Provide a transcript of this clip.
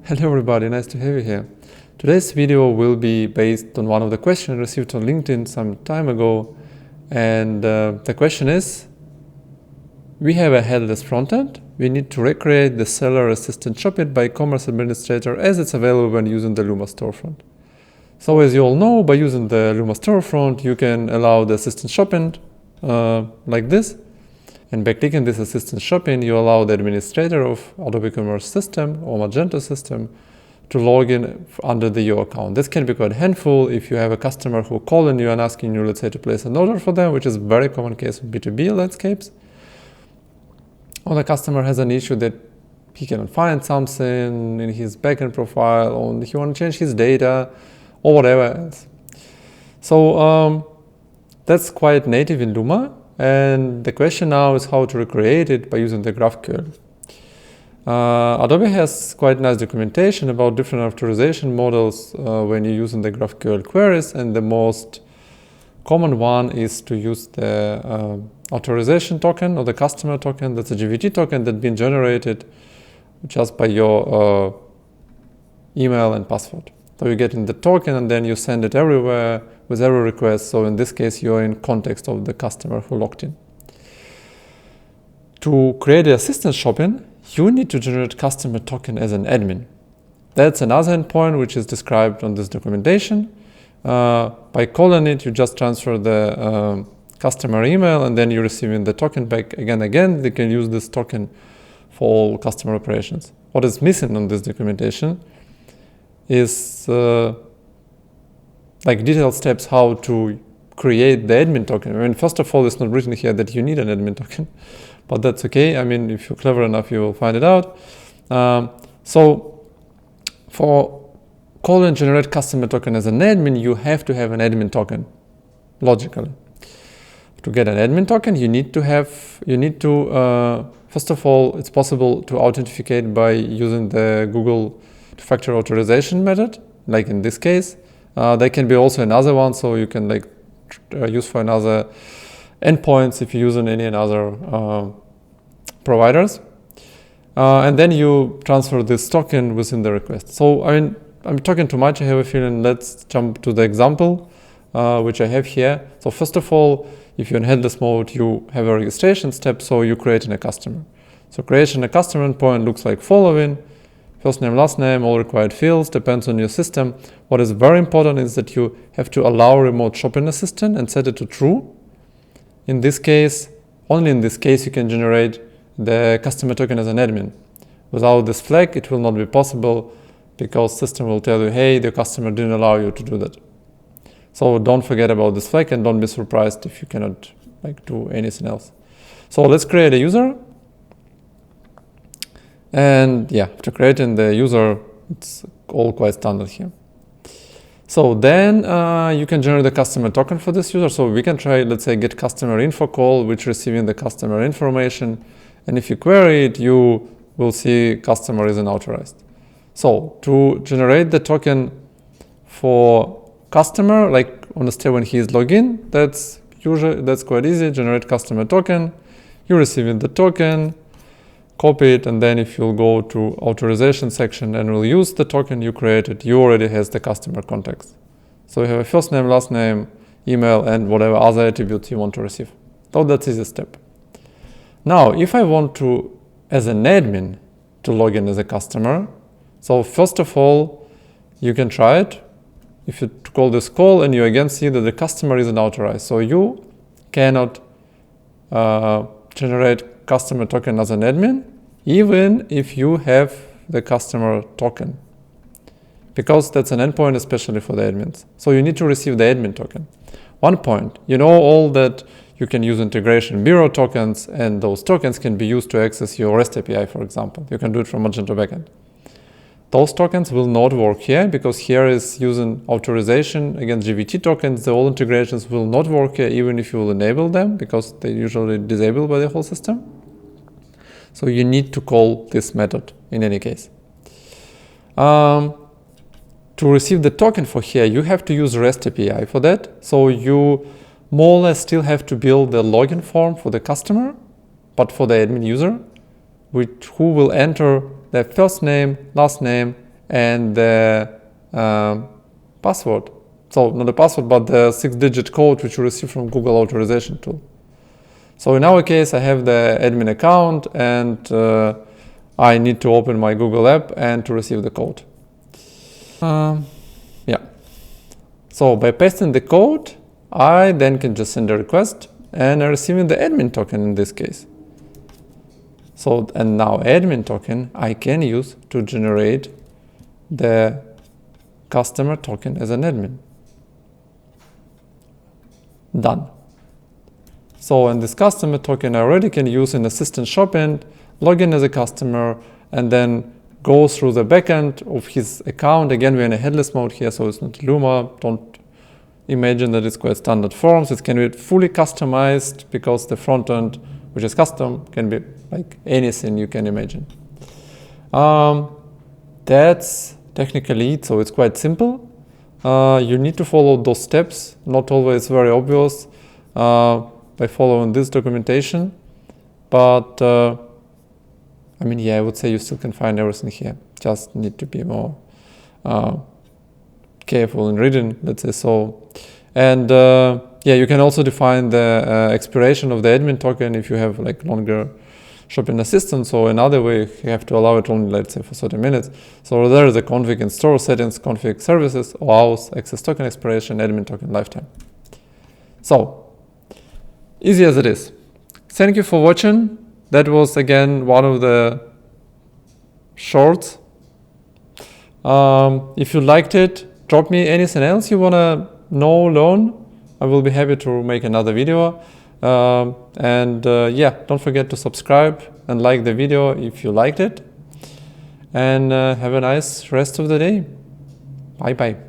Hello everybody, nice to have you here. Today's video will be based on one of the questions received on LinkedIn some time ago. And the question is, we have a headless frontend. We need to recreate the seller assistant shopping by commerce administrator as it's available when using the Luma storefront. So as you all know, by using the Luma storefront, you can allow the assistant shopping like this. And by clicking this assistant shopping, you allow the administrator of Adobe Commerce system or Magento system to log in under your account. This can be quite handful if you have a customer who calling you and asking you, let's say, to place an order for them, which is a very common case in B2B landscapes. Or the customer has an issue that he cannot find something in his backend profile, or he wants to change his data, or whatever else. So that's quite native in Luma. And the question now is how to recreate it by using the GraphQL. Adobe has quite nice documentation about different authorization models when you're using the GraphQL queries, and the most common one is to use the authorization token or the customer token. That's a GVT token that's been generated just by your email and password. So you get in the token and then you send it everywhere with every request. So in this case, you're in context of the customer who logged in. To create the assistant shopping, you need to generate customer token as an admin. That's another endpoint which is described on this documentation. By calling it, you just transfer the customer email and then you're receiving the token back again. They can use this token for all customer operations. What is missing on this documentation is like detailed steps how to create the admin token. I mean, first of all, it's not written here that you need an admin token, but that's okay. I mean, if you're clever enough, you will find it out. So for call and generate customer token as an admin, you have to have an admin token, logically. To get an admin token, you need to first of all, it's possible to authenticate by using the Google two-factor authorization method, like in this case. There can be also another one, so you can use for another endpoints if you're using any other providers. And then you transfer this token within the request. So I mean, I'm talking too much, I have a feeling. Let's jump to the example, which I have here. So first of all, if you're in headless mode, you have a registration step, so you're creating a customer. So creation a customer endpoint looks like following. First name, last name, all required fields, depends on your system. What is very important is that you have to allow remote shopping assistant and set it to true. In this case, only in this case, you can generate the customer token as an admin. Without this flag, it will not be possible because system will tell you, hey, the customer didn't allow you to do that. So don't forget about this flag and don't be surprised if you cannot do anything else. So let's create a user. And yeah, after creating the user, it's all quite standard here. So then you can generate the customer token for this user. So we can try, let's say, get customer info call, which receiving the customer information. And if you query it, you will see customer isn't authorized. So to generate the token for customer, like on the step when he is logged in, that's quite easy. Generate customer token. You're receiving the token. Copy it, and then if you'll go to authorization section and will use the token you created, you already has the customer context. So you have a first name, last name, email, and whatever other attributes you want to receive. So that's easy step. Now, if I want to, as an admin, to log in as a customer, so first of all, you can try it. If you call this call and you again see that the customer isn't authorized, so you cannot generate customer token as an admin, even if you have the customer token, because that's an endpoint, especially for the admins. So you need to receive the admin token. One point, you know all that you can use integration bureau tokens, and those tokens can be used to access your REST API, for example. You can do it from Magento backend. Those tokens will not work here because here is using authorization against GVT tokens. The all integrations will not work here even if you will enable them because they're usually disabled by the whole system. So you need to call this method in any case. To receive the token for here, you have to use REST API for that. So you more or less still have to build the login form for the customer, but for the admin user, who will enter their first name, last name, and the password. So not the password, but the 6-digit code which you receive from Google authorization tool. So in our case, I have the admin account, and I need to open my Google app and to receive the code. Yeah. So by pasting the code, I then can just send a request, and I'm receiving the admin token in this case. So, and now admin token I can use to generate the customer token as an admin. Done. So, and this customer token I already can use in Assistant Shopping, log in as a customer, and then go through the backend of his account. Again, we're in a headless mode here, so it's not Luma. Don't imagine that it's quite standard forms. It can be fully customized because the front end, which is custom, can be like anything you can imagine. That's technically it, so it's quite simple. You need to follow those steps, not always very obvious, by following this documentation. But I mean, yeah, I would say you still can find everything here. Just need to be more careful in reading, let's say so. And yeah, you can also define the expiration of the admin token if you have like longer shopping assistant. So another way, you have to allow it only, let's say, for 30 minutes. So there is a config in store settings, config services, allows access token expiration, admin token lifetime. So easy as it is. Thank you for watching. That was again one of the shorts. If you liked it, drop me anything else you want to know, learn. I will be happy to make another video. Yeah, don't forget to subscribe and like the video if you liked it. And have a nice rest of the day. Bye bye.